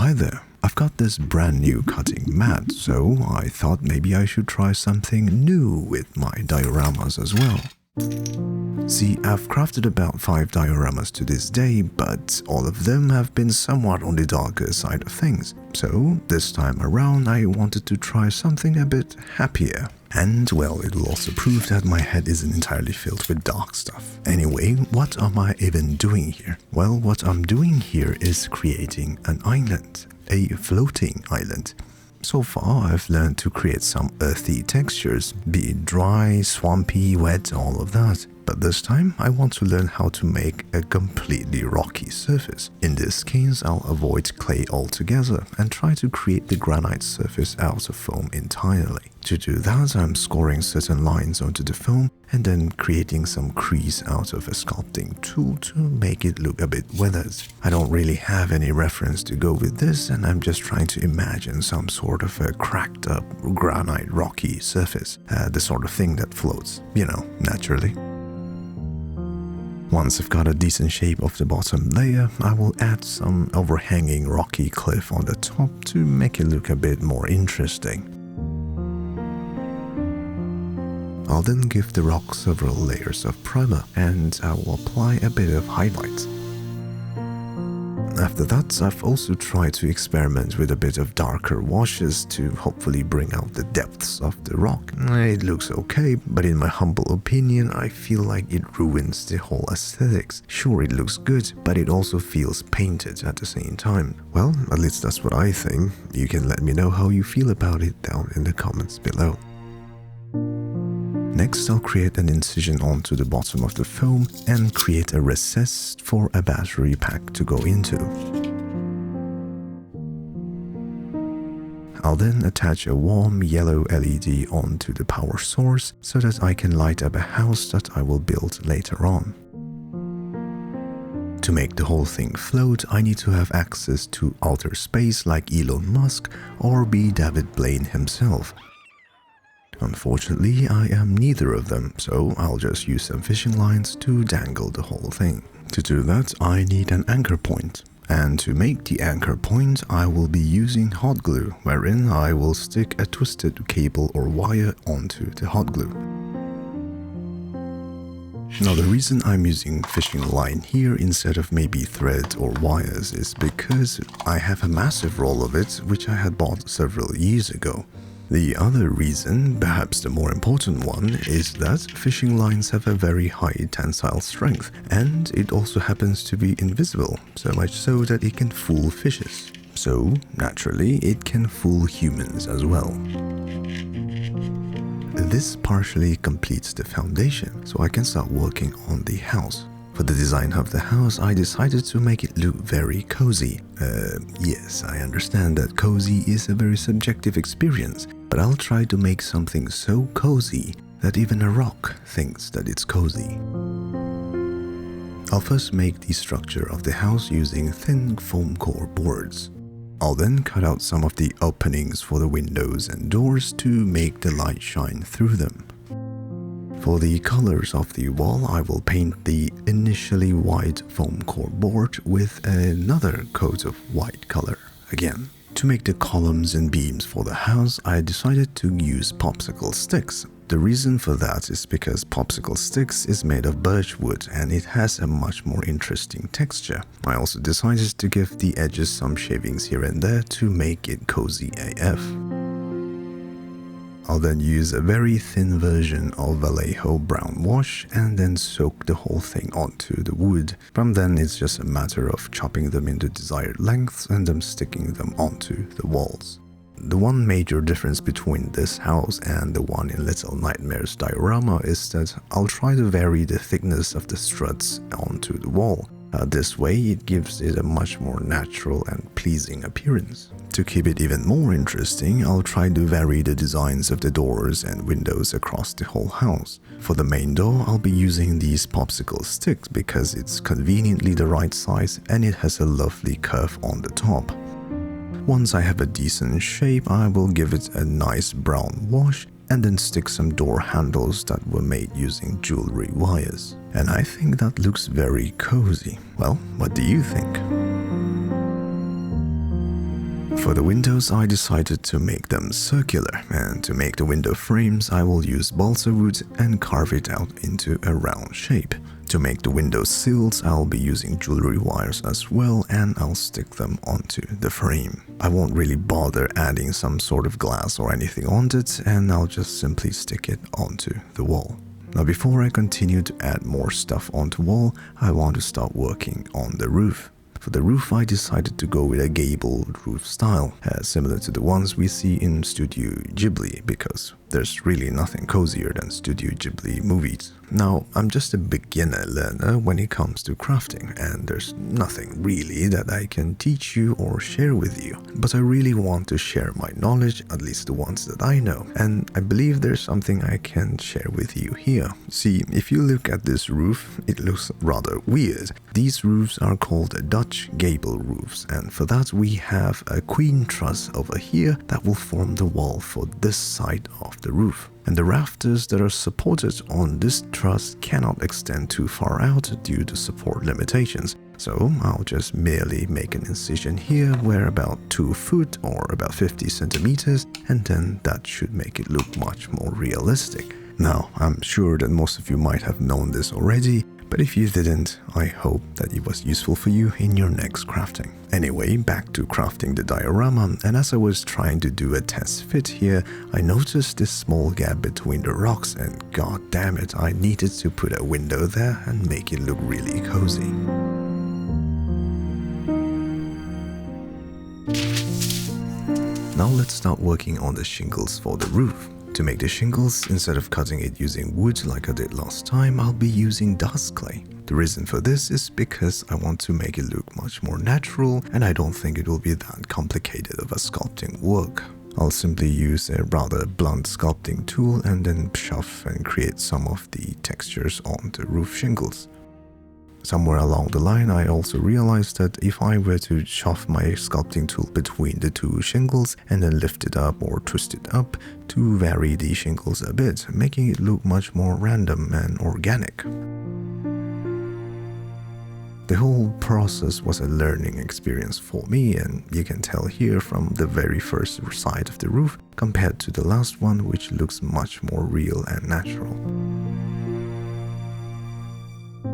hi there. I've got this brand new cutting mat, so I thought maybe I should try something new with my dioramas as well. See, I've crafted about 5 dioramas to this day, but all of them have been somewhat on the darker side of things. So this time around I wanted to try something a bit happier. And well, it will also prove that my head isn't entirely filled with dark stuff. Anyway, what am I even doing here? Well, what I'm doing here is creating an island, a floating island. So far, I've learned to create some earthy textures, be it dry, swampy, wet, all of that. But this time, I want to learn how to make a completely rocky surface. In this case, I'll avoid clay altogether and try to create the granite surface out of foam entirely. To do that, I'm scoring certain lines onto the foam and then creating some crease out of a sculpting tool to make it look a bit weathered. I don't really have any reference to go with this, and I'm just trying to imagine some sort of a cracked up granite rocky surface, the sort of thing that floats, you know, naturally. Once I've got a decent shape of the bottom layer, I will add some overhanging rocky cliff on the top to make it look a bit more interesting. I'll then give the rock several layers of primer and I will apply a bit of highlights. After that, I've also tried to experiment with a bit of darker washes to hopefully bring out the depths of the rock. It looks okay, but in my humble opinion, I feel like it ruins the whole aesthetics. Sure, it looks good, but it also feels painted at the same time. Well, at least that's what I think. You can let me know how you feel about it down in the comments below. Next, I'll create an incision onto the bottom of the foam and create a recess for a battery pack to go into. I'll then attach a warm yellow LED onto the power source so that I can light up a house that I will build later on. To make the whole thing float, I need to have access to outer space like Elon Musk or be David Blaine himself. Unfortunately, I am neither of them, so I'll just use some fishing lines to dangle the whole thing. To do that, I need an anchor point. And to make the anchor point, I will be using hot glue, wherein I will stick a twisted cable or wire onto the hot glue. Now, the reason I'm using fishing line here instead of maybe thread or wires is because I have a massive roll of it, which I had bought several years ago. The other reason, perhaps the more important one, is that fishing lines have a very high tensile strength, and it also happens to be invisible, so much so that it can fool fishes. So, naturally, it can fool humans as well. This partially completes the foundation, so I can start working on the house. For the design of the house, I decided to make it look very cozy. Yes, I understand that cozy is a very subjective experience, but I'll try to make something so cozy that even a rock thinks that it's cozy. I'll first make the structure of the house using thin foam core boards. I'll then cut out some of the openings for the windows and doors to make the light shine through them. For the colors of the wall, I will paint the initially white foam core board with another coat of white color again. To make the columns and beams for the house, I decided to use popsicle sticks. The reason for that is because popsicle sticks is made of birch wood and it has a much more interesting texture. I also decided to give the edges some shavings here and there to make it cozy AF. I'll then use a very thin version of Vallejo brown wash and then soak the whole thing onto the wood. From then it's just a matter of chopping them into desired lengths and then sticking them onto the walls. The one major difference between this house and the one in Little Nightmares diorama is that I'll try to vary the thickness of the struts onto the wall. This way it gives it a much more natural and pleasing appearance. To keep it even more interesting, I'll try to vary the designs of the doors and windows across the whole house. For the main door, I'll be using these popsicle sticks because it's conveniently the right size and it has a lovely curve on the top. Once I have a decent shape, I will give it a nice brown wash and then stick some door handles that were made using jewelry wires. And I think that looks very cozy. Well, what do you think? For the windows, I decided to make them circular, and to make the window frames, I will use balsa wood and carve it out into a round shape. To make the window sills, I'll be using jewelry wires as well, and I'll stick them onto the frame. I won't really bother adding some sort of glass or anything on it, and I'll just simply stick it onto the wall. Now before I continue to add more stuff onto the wall, I want to start working on the roof. For the roof, I decided to go with a gabled roof style, similar to the ones we see in Studio Ghibli, because there's really nothing cozier than Studio Ghibli movies. Now, I'm just a beginner learner when it comes to crafting, and there's nothing really that I can teach you or share with you. But I really want to share my knowledge, at least the ones that I know, and I believe there's something I can share with you here. See, if you look at this roof, it looks rather weird. These roofs are called Dutch gable roofs, and for that we have a queen truss over here that will form the wall for this side of the roof. And the rafters that are supported on this truss cannot extend too far out due to support limitations. So I'll just merely make an incision here where about 2 foot or about 50 centimeters, and then that should make it look much more realistic. Now, I'm sure that most of you might have known this already, but if you didn't, I hope that it was useful for you in your next crafting. Anyway, back to crafting the diorama, and as I was trying to do a test fit here, I noticed this small gap between the rocks, and god damn it, I needed to put a window there and make it look really cozy. Now let's start working on the shingles for the roof. To make the shingles, instead of cutting it using wood like I did last time, I'll be using dust clay. The reason for this is because I want to make it look much more natural, and I don't think it will be that complicated of a sculpting work. I'll simply use a rather blunt sculpting tool and then shove and create some of the textures on the roof shingles. Somewhere along the line, I also realized that if I were to shove my sculpting tool between the two shingles and then lift it up or twist it up to vary the shingles a bit, making it look much more random and organic. The whole process was a learning experience for me, and you can tell here from the very first side of the roof compared to the last one, which looks much more real and natural.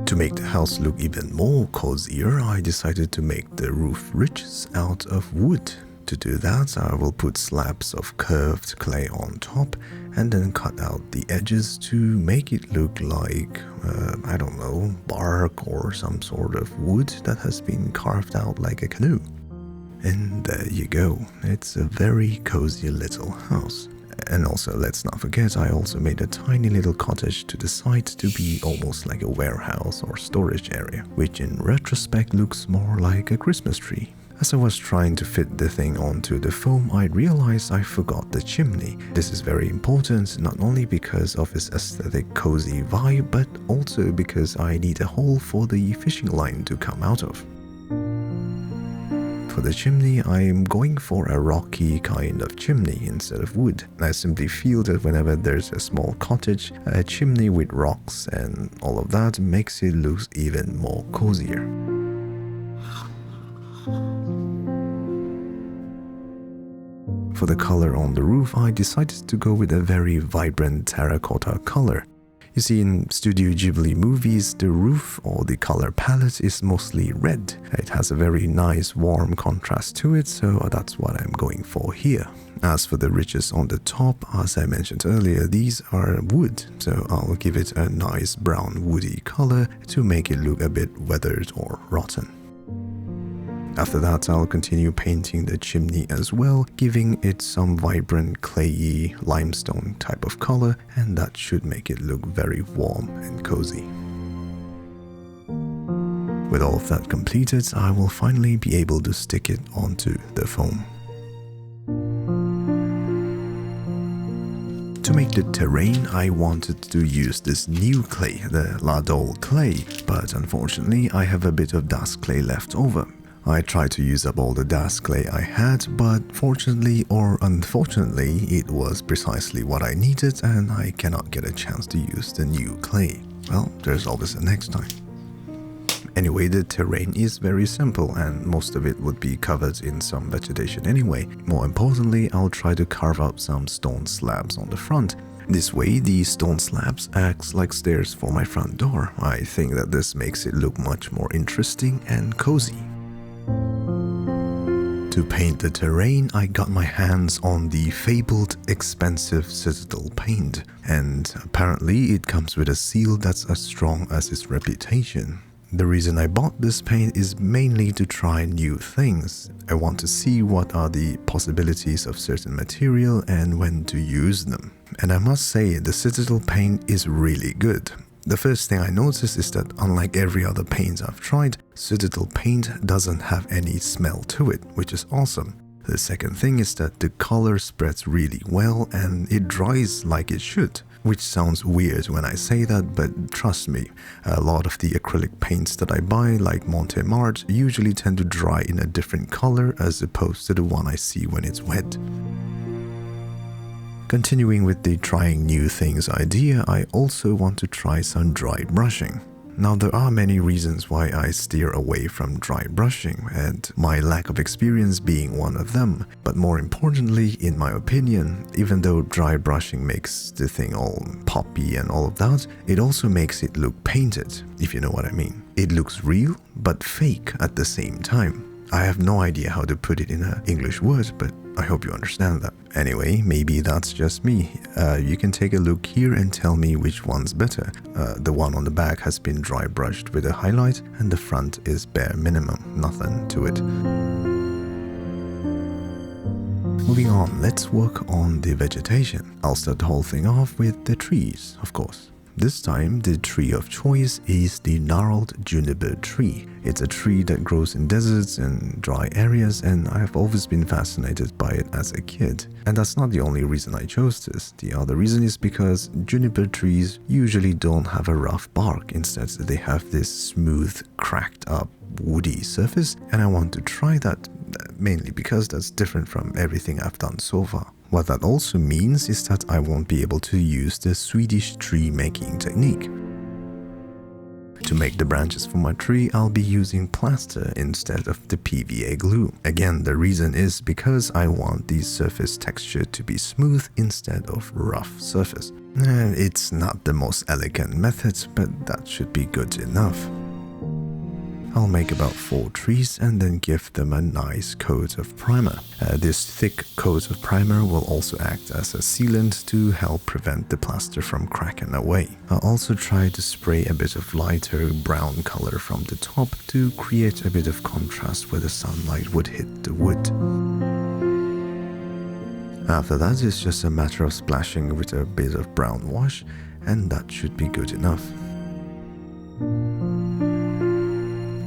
To make the house look even more cozier, I decided to make the roof ridges out of wood. To do that, I will put slabs of curved clay on top and then cut out the edges to make it look like, I don't know, bark or some sort of wood that has been carved out like a canoe. And there you go, it's a very cozy little house. And also, let's not forget, I also made a tiny little cottage to the side to be almost like a warehouse or storage area, which in retrospect looks more like a Christmas tree. As I was trying to fit the thing onto the foam, I realized I forgot the chimney. This is very important, not only because of its aesthetic cozy vibe, but also because I need a hole for the fishing line to come out of. For the chimney, I am going for a rocky kind of chimney instead of wood. I simply feel that whenever there's a small cottage, a chimney with rocks and all of that makes it look even more cozier. For the color on the roof, I decided to go with a very vibrant terracotta color. You see, in Studio Ghibli movies, the roof or the color palette is mostly red. It has a very nice warm contrast to it, so that's what I'm going for here. As for the ridges on the top, as I mentioned earlier, these are wood, so I'll give it a nice brown woody color to make it look a bit weathered or rotten. After that, I'll continue painting the chimney as well, giving it some vibrant clayey limestone type of color, and that should make it look very warm and cozy. With all of that completed, I will finally be able to stick it onto the foam. To make the terrain, I wanted to use this new clay, the Ladol clay, but unfortunately I have a bit of dust clay left over. I tried to use up all the dust clay I had, but fortunately or unfortunately, it was precisely what I needed and I cannot get a chance to use the new clay. Well, there's always a next time. Anyway, the terrain is very simple and most of it would be covered in some vegetation anyway. More importantly, I'll try to carve out some stone slabs on the front. This way, the stone slabs acts like stairs for my front door. I think that this makes it look much more interesting and cozy. To paint the terrain, I got my hands on the fabled expensive Citadel paint, and apparently it comes with a seal that's as strong as its reputation. The reason I bought this paint is mainly to try new things. I want to see what are the possibilities of certain material and when to use them. And I must say, the Citadel paint is really good. The first thing I noticed is that unlike every other paint I've tried, Citadel paint doesn't have any smell to it, which is awesome. The second thing is that the color spreads really well and it dries like it should. Which sounds weird when I say that, but trust me, a lot of the acrylic paints that I buy, like 𝚜𝚊𝚅𝚛𝚎 usually tend to dry in a different color as opposed to the one I see when it's wet. Continuing with the trying new things idea, I also want to try some dry brushing. Now, there are many reasons why I steer away from dry brushing, and my lack of experience being one of them. But more importantly, in my opinion, even though dry brushing makes the thing all poppy and all of that, it also makes it look painted, if you know what I mean. It looks real, but fake at the same time. I have no idea how to put it in an English word, but I hope you understand that. Anyway, maybe that's just me. You can take a look here and tell me which one's better. The one on the back has been dry brushed with a highlight and the front is bare minimum, nothing to it. Moving on, let's work on the vegetation. I'll start the whole thing off with the trees, of course. This time, the tree of choice is the gnarled juniper tree. It's a tree that grows in deserts and dry areas, and I have always been fascinated by it as a kid. And that's not the only reason I chose this. The other reason is because juniper trees usually don't have a rough bark. Instead, they have this smooth, cracked up, woody surface, and I want to try that mainly because that's different from everything I've done so far. What that also means is that I won't be able to use the Swedish tree making technique. To make the branches for my tree, I'll be using plaster instead of the PVA glue. Again, the reason is because I want the surface texture to be smooth instead of rough surface. It's not the most elegant method, but that should be good enough. I'll make about 4 trees and then give them a nice coat of primer. This thick coat of primer will also act as a sealant to help prevent the plaster from cracking away. I'll also try to spray a bit of lighter brown color from the top to create a bit of contrast where the sunlight would hit the wood. After that, it's just a matter of splashing with a bit of brown wash, and that should be good enough.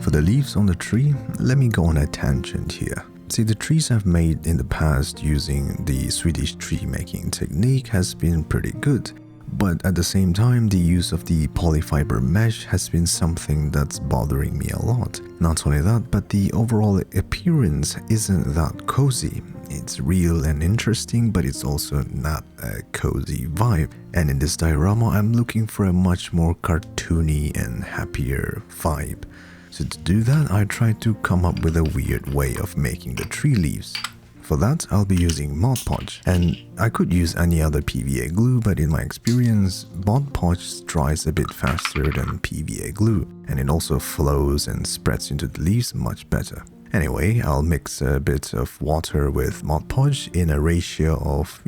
For the leaves on the tree, let me go on a tangent here. See, the trees I've made in the past using the Swedish tree making technique has been pretty good, but at the same time the use of the polyfiber mesh has been something that's bothering me a lot. Not only that, but the overall appearance isn't that cozy. It's real and interesting, but it's also not a cozy vibe. And in this diorama, I'm looking for a much more cartoony and happier vibe. So to do that, I tried to come up with a weird way of making the tree leaves. For that, I'll be using Mod Podge, and I could use any other PVA glue, but in my experience, Mod Podge dries a bit faster than PVA glue, and it also flows and spreads into the leaves much better. Anyway, I'll mix a bit of water with Mod Podge in a ratio of,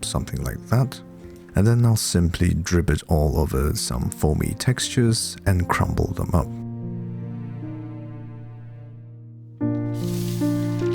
something like that. And then I'll simply drip it all over some foamy textures and crumble them up.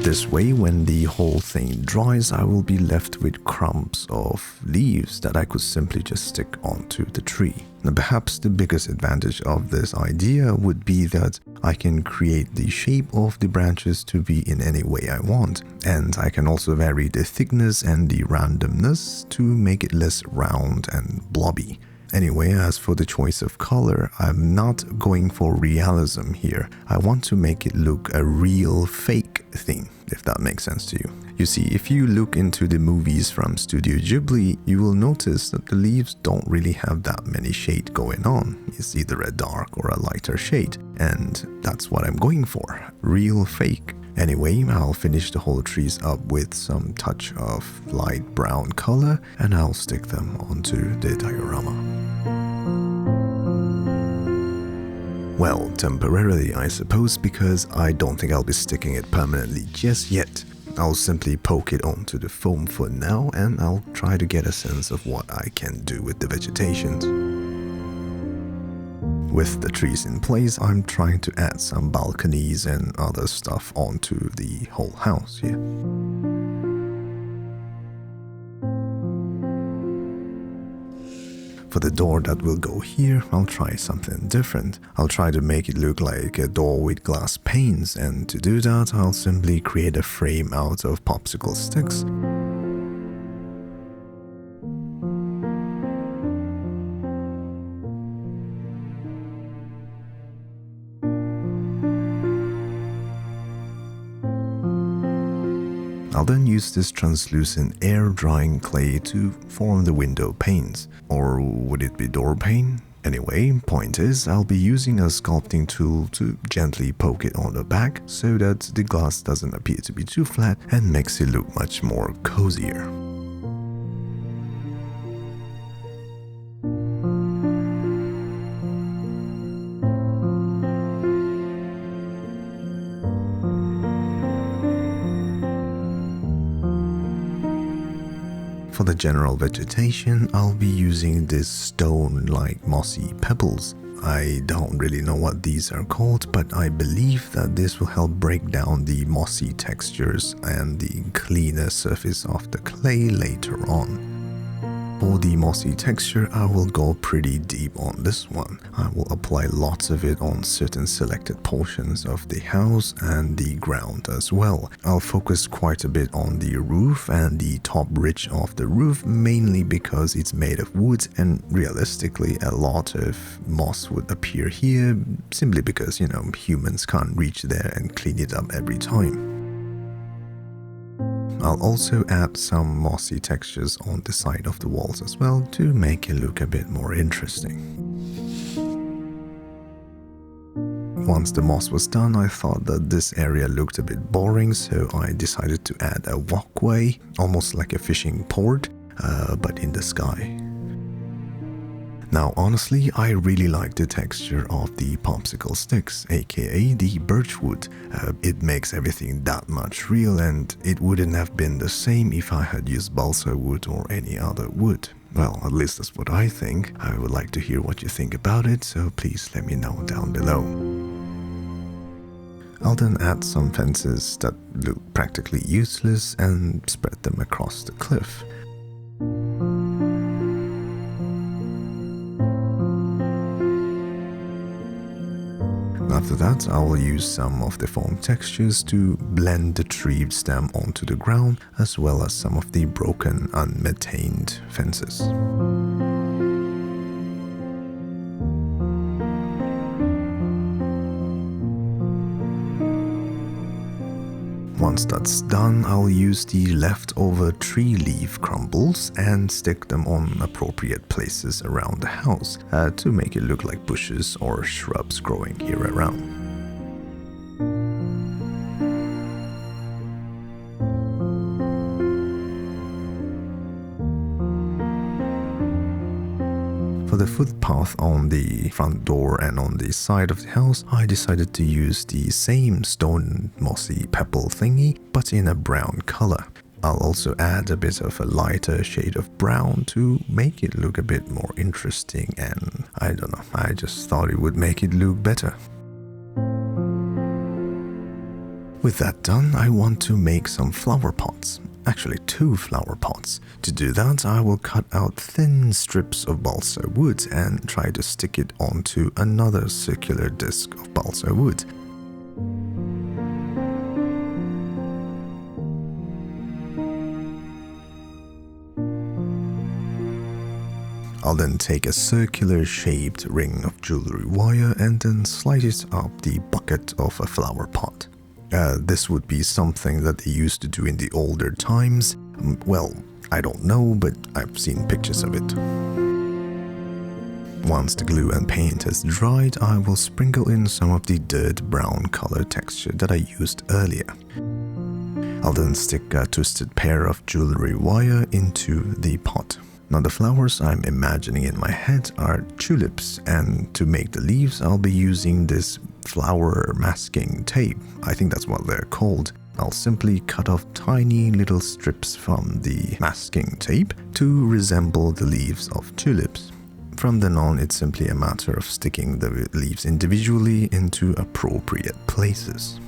This way, when the whole thing dries, I will be left with crumbs of leaves that I could simply just stick onto the tree. Now, perhaps the biggest advantage of this idea would be that I can create the shape of the branches to be in any way I want, and I can also vary the thickness and the randomness to make it less round and blobby. Anyway, as for the choice of color, I'm not going for realism here. I want to make it look a real fake thing, if that makes sense to you. You see, if you look into the movies from Studio Ghibli, you will notice that the leaves don't really have that many shades going on. It's either a dark or a lighter shade, and that's what I'm going for. Real fake. Anyway, I'll finish the whole trees up with some touch of light brown color, and I'll stick them onto the diorama. Well, temporarily I suppose, because I don't think I'll be sticking it permanently just yet. I'll simply poke it onto the foam for now, and I'll try to get a sense of what I can do with the vegetation. With the trees in place, I'm trying to add some balconies and other stuff onto the whole house here. For the door that will go here, I'll try something different. I'll try to make it look like a door with glass panes, and to do that, I'll simply create a frame out of popsicle sticks. I'll then use this translucent air-drying clay to form the window panes. Or would it be door pane? Anyway, point is, I'll be using a sculpting tool to gently poke it on the back so that the glass doesn't appear to be too flat and makes it look much more cozier. For the general vegetation, I'll be using this stone-like mossy pebbles. I don't really know what these are called, but I believe that this will help break down the mossy textures and the cleaner surface of the clay later on. For the mossy texture, I will go pretty deep on this one. I will apply lots of it on certain selected portions of the house and the ground as well. I'll focus quite a bit on the roof and the top ridge of the roof, mainly because it's made of wood, and realistically a lot of moss would appear here simply because, humans can't reach there and clean it up every time. I'll also add some mossy textures on the side of the walls as well to make it look a bit more interesting. Once the moss was done, I thought that this area looked a bit boring, so I decided to add a walkway, almost like a fishing port, but in the sky. Now honestly, I really like the texture of the popsicle sticks, aka the birch wood. It makes everything that much real, and it wouldn't have been the same if I had used balsa wood or any other wood. Well, at least that's what I think. I would like to hear what you think about it, so please let me know down below. I'll then add some fences that look practically useless and spread them across the cliff. After that, I will use some of the foam textures to blend the tree stem onto the ground, as well as some of the broken, unmaintained fences. Once that's done, I'll use the leftover tree leaf crumbles and stick them on appropriate places around the house to make it look like bushes or shrubs growing here around. For the footpath on the front door and on the side of the house, I decided to use the same stone mossy pebble thingy, but in a brown color. I'll also add a bit of a lighter shade of brown to make it look a bit more interesting, and I don't know, I just thought it would make it look better. With that done, I want to make some flower pots. Actually 2 flower pots. To do that, I will cut out thin strips of balsa wood and try to stick it onto another circular disc of balsa wood. I'll then take a circular shaped ring of jewelry wire and then slide it up the bucket of a flower pot. This would be something that they used to do in the older times. Well, I don't know, but I've seen pictures of it. Once the glue and paint has dried, I will sprinkle in some of the dirt brown color texture that I used earlier. I'll then stick a twisted pair of jewelry wire into the pot. Now the flowers I'm imagining in my head are tulips, and to make the leaves I'll be using this flower masking tape. I think that's what they're called. I'll simply cut off tiny little strips from the masking tape to resemble the leaves of tulips. From then on, it's simply a matter of sticking the leaves individually into appropriate places.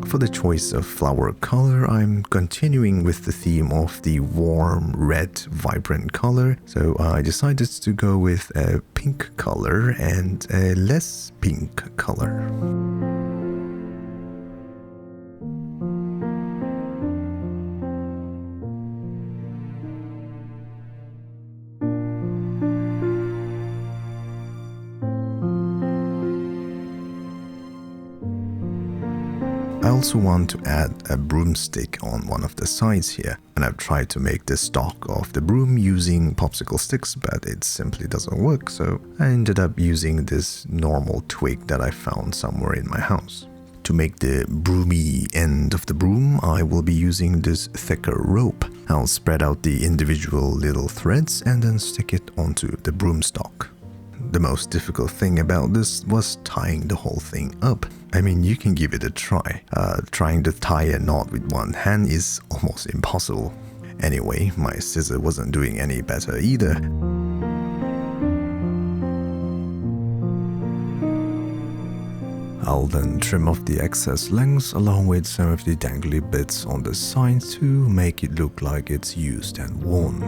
For the choice of flower color, I'm continuing with the theme of the warm, red, vibrant color, so I decided to go with a pink color and a less pink color. I also want to add a broomstick on one of the sides here, and I've tried to make the stalk of the broom using popsicle sticks, but it simply doesn't work, so I ended up using this normal twig that I found somewhere in my house. To make the broomy end of the broom, I will be using this thicker rope. I'll spread out the individual little threads and then stick it onto the broom stalk. The most difficult thing about this was tying the whole thing up. I mean, you can give it a try. Trying to tie a knot with one hand is almost impossible. Anyway, my scissor wasn't doing any better either. I'll then trim off the excess lengths along with some of the dangly bits on the sides to make it look like it's used and worn.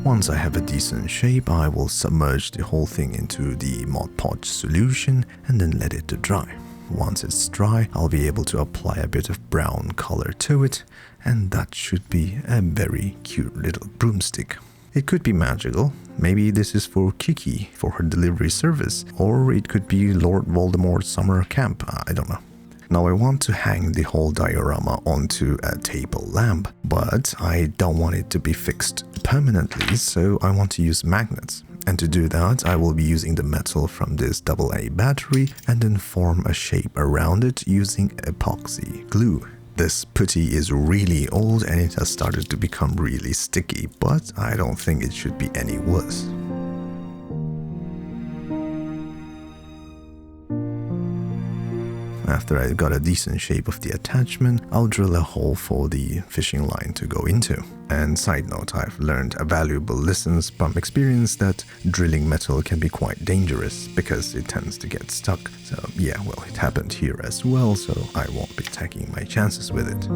Once I have a decent shape, I will submerge the whole thing into the Mod Podge solution and then let it to dry. Once it's dry, I'll be able to apply a bit of brown color to it, and that should be a very cute little broomstick. It could be magical. Maybe this is for Kiki for her delivery service, or it could be Lord Voldemort's summer camp, I don't know. Now I want to hang the whole diorama onto a table lamp, but I don't want it to be fixed permanently, so I want to use magnets. And to do that, I will be using the metal from this AA battery and then form a shape around it using epoxy glue. This putty is really old and it has started to become really sticky, but I don't think it should be any worse. After I got a decent shape of the attachment, I'll drill a hole for the fishing line to go into. And side note, I've learned a valuable lesson from experience that drilling metal can be quite dangerous because it tends to get stuck. So yeah, well, it happened here as well, so I won't be taking my chances with it.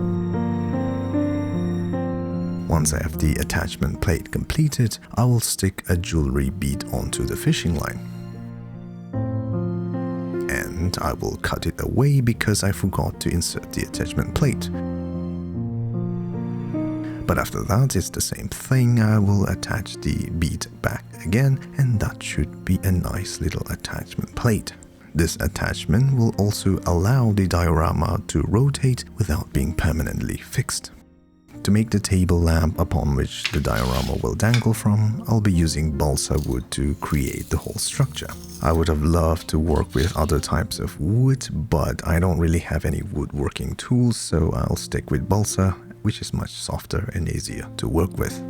Once I have the attachment plate completed, I will stick a jewelry bead onto the fishing line. And I will cut it away because I forgot to insert the attachment plate. But after that, it's the same thing. I will attach the bead back again, and that should be a nice little attachment plate. This attachment will also allow the diorama to rotate without being permanently fixed. To make the table lamp upon which the diorama will dangle from, I'll be using balsa wood to create the whole structure. I would have loved to work with other types of wood, but I don't really have any woodworking tools, so I'll stick with balsa, which is much softer and easier to work with.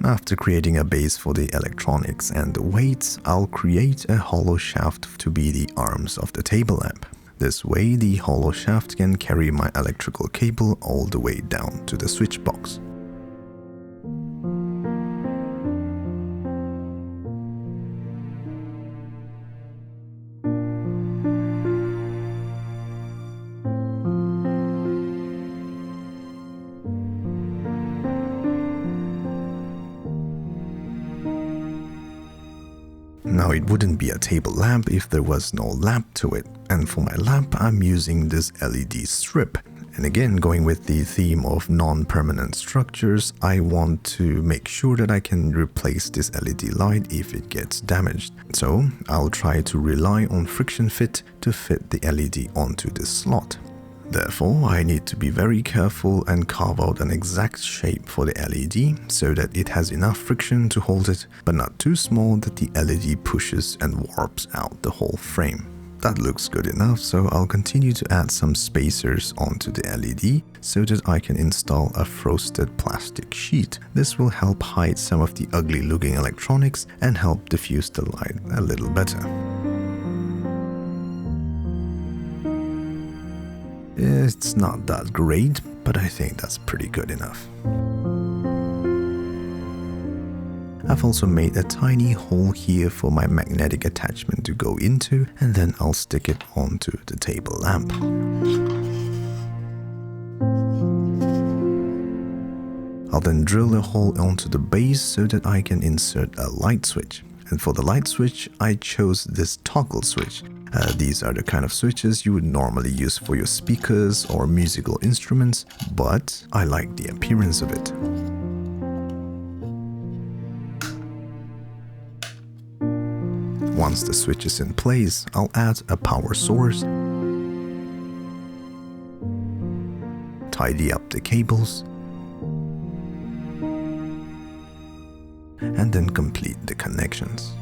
After creating a base for the electronics and the weights, I'll create a hollow shaft to be the arms of the table lamp. This way, the hollow shaft can carry my electrical cable all the way down to the switch box. Now it wouldn't be a table lamp if there was no lamp to it. And for my lamp, I'm using this LED strip. And again, going with the theme of non-permanent structures, I want to make sure that I can replace this LED light if it gets damaged. So I'll try to rely on friction fit to fit the LED onto this slot. Therefore, I need to be very careful and carve out an exact shape for the LED so that it has enough friction to hold it, but not too small that the LED pushes and warps out the whole frame. That looks good enough, so I'll continue to add some spacers onto the LED so that I can install a frosted plastic sheet. This will help hide some of the ugly looking electronics and help diffuse the light a little better. It's not that great, but I think that's pretty good enough. I've also made a tiny hole here for my magnetic attachment to go into, and then I'll stick it onto the table lamp. I'll then drill a hole onto the base so that I can insert a light switch. And for the light switch, I chose this toggle switch. These are the kind of switches you would normally use for your speakers or musical instruments, but I like the appearance of it. Once the switch is in place, I'll add a power source, tidy up the cables, and then complete the connections.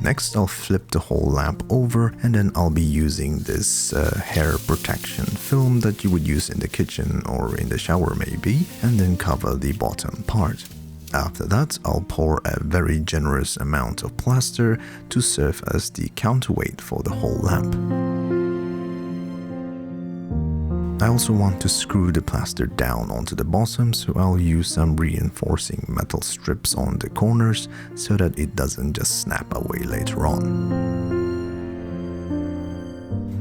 Next, I'll flip the whole lamp over, and then I'll be using this hair protection film that you would use in the kitchen or in the shower maybe, and then cover the bottom part. After that, I'll pour a very generous amount of plaster to serve as the counterweight for the whole lamp. I also want to screw the plaster down onto the bottom, so I'll use some reinforcing metal strips on the corners so that it doesn't just snap away later on.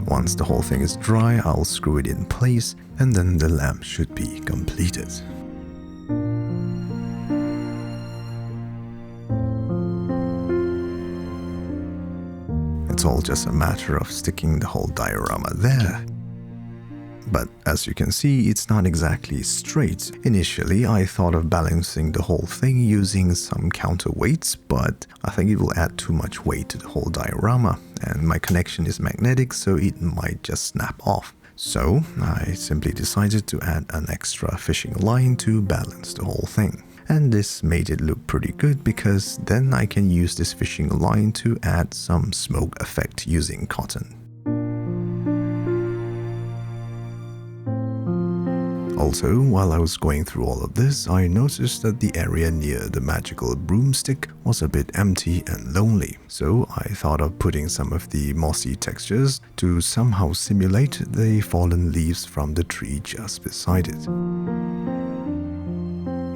Once the whole thing is dry, I'll screw it in place, and then the lamp should be completed. It's all just a matter of sticking the whole diorama there. But as you can see, it's not exactly straight. Initially, I thought of balancing the whole thing using some counterweights, but I think it will add too much weight to the whole diorama, and my connection is magnetic, so it might just snap off. So I simply decided to add an extra fishing line to balance the whole thing. And this made it look pretty good because then I can use this fishing line to add some smoke effect using cotton. Also, while I was going through all of this, I noticed that the area near the magical broomstick was a bit empty and lonely, so I thought of putting some of the mossy textures to somehow simulate the fallen leaves from the tree just beside it.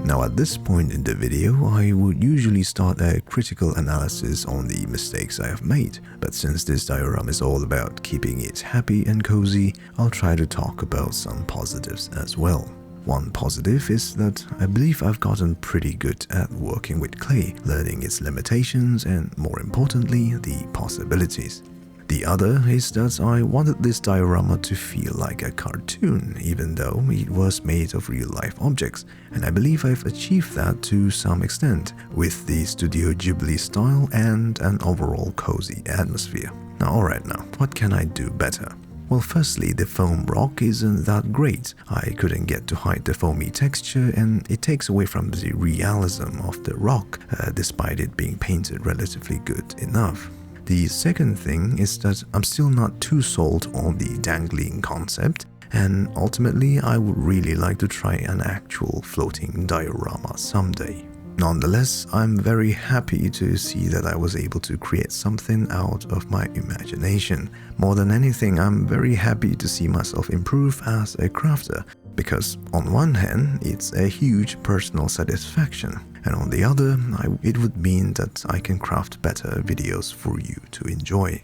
Now at this point in the video, I would usually start a critical analysis on the mistakes I have made, but since this diorama is all about keeping it happy and cozy, I'll try to talk about some positives as well. One positive is that I believe I've gotten pretty good at working with clay, learning its limitations and, more importantly, the possibilities. The other is that I wanted this diorama to feel like a cartoon, even though it was made of real-life objects, and I believe I've achieved that to some extent, with the Studio Ghibli style and an overall cozy atmosphere. Alright, now, what can I do better? Well, firstly, the foam rock isn't that great. I couldn't get to hide the foamy texture, and it takes away from the realism of the rock, despite it being painted relatively good enough. The second thing is that I'm still not too sold on the dangling concept, and ultimately I would really like to try an actual floating diorama someday. Nonetheless, I'm very happy to see that I was able to create something out of my imagination. More than anything, I'm very happy to see myself improve as a crafter, because on one hand, it's a huge personal satisfaction, and on the other, it would mean that I can craft better videos for you to enjoy.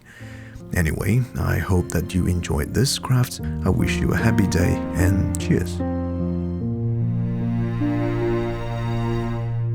Anyway, I hope that you enjoyed this craft. I wish you a happy day and cheers!